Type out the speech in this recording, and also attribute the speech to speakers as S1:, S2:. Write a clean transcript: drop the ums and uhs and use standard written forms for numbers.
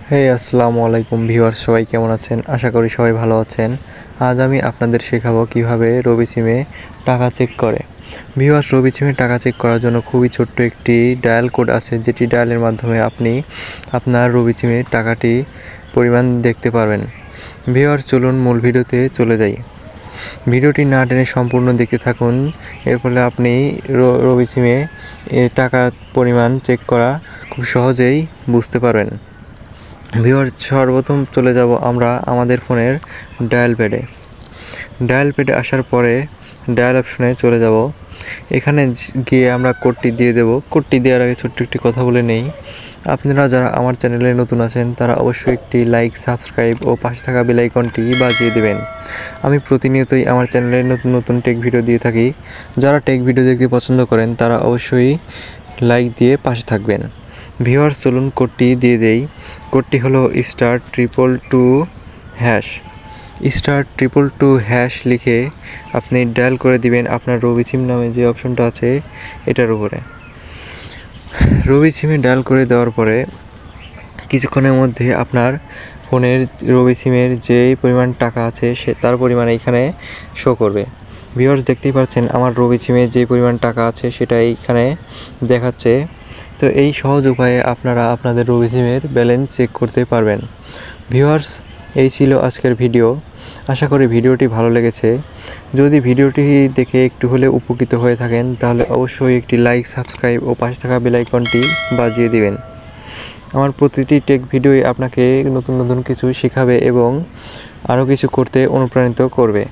S1: আসসালামু আলাইকুম ভিউয়ার্স, সবাই কেমন আছেন? আশা করি সবাই ভালো আছেন। আজ আমি আপনাদের শেখাবো কিভাবে রবি সিমে টাকা চেক করে। ভিউয়ার্স, রবি সিমে টাকা চেক করার জন্য খুবই ছোট্ট একটি ডায়াল কোড আছে, যেটি ডায়ালের মাধ্যমে আপনি আপনার রবি সিমে টাকাটি পরিমাণ দেখতে পারবেন। ভিউয়ার্স, চলুন মূল ভিডিওতে চলে যাই। ভিডিওটি না টেনে সম্পূর্ণ দেখতে থাকুন, এর ফলে আপনি রবি সিমে টাকার পরিমাণ চেক করা খুব সহজেই বুঝতে পারবেন। ভিউয়ার, সর্বপ্রথম চলে যাব আমরা আমাদের ফোনের ডায়াল প্যাডে আসার পরে ডায়াল অপশনে চলে যাব। এখানে গিয়ে আমরা কোডটি দিয়ে দেব। কোডটি দেওয়ার আগে ছোট্ট একটি কথা বলে নেই, আপনারা যারা আমার চ্যানেলে নতুন আছেন তারা অবশ্যই একটি লাইক, সাবস্ক্রাইব ও পাশে থাকা বেল আইকনটি বাজিয়ে দেবেন। আমি প্রতিনিয়তই আমার চ্যানেলে নতুন নতুন টেক ভিডিও দিয়ে থাকি। যারা টেক ভিডিও দেখতে পছন্দ করেন তারা অবশ্যই লাইক দিয়ে পাশে থাকবেন। ভিউয়ার্স, চলুন কোডটি দিয়ে দেই। কোডটি হলো *222# লিখে আপনি ডায়াল করে দিবেন আপনার রবি সিম নামে যে অপশনটা আছে এটার উপরে। রবি সিমে ডায়াল করে দেওয়ার পরে কিছুক্ষণের মধ্যে আপনার ফোনের রবি সিমের যেই পরিমাণ টাকা আছে তার পরিমাণ এখানে শো করবে। ভিউয়ার্স, দেখতেই পাচ্ছেন আমার রবি সিমে যে পরিমাণ টাকা আছে সেটা এইখানে দেখাচ্ছে। তো এই সহজ উপায়ে আপনারা আপনাদের রবি সিমের ব্যালেন্স চেক করতে পারবেন। ভিউয়ার্স, এই ছিল আজকের ভিডিও। আশা করি ভিডিওটি ভালো লেগেছে। যদি ভিডিওটি দেখে একটু হলে উপকৃত হয়ে থাকেন তাহলে অবশ্যই একটি লাইক, সাবস্ক্রাইব ও পাশে থাকা বেল আইকনটি বাজিয়ে দিবেন। আমার প্রতিটি টেক ভিডিওই আপনাকে নতুন নতুন কিছু শেখাবে এবং আরও কিছু করতে অনুপ্রাণিত করবে।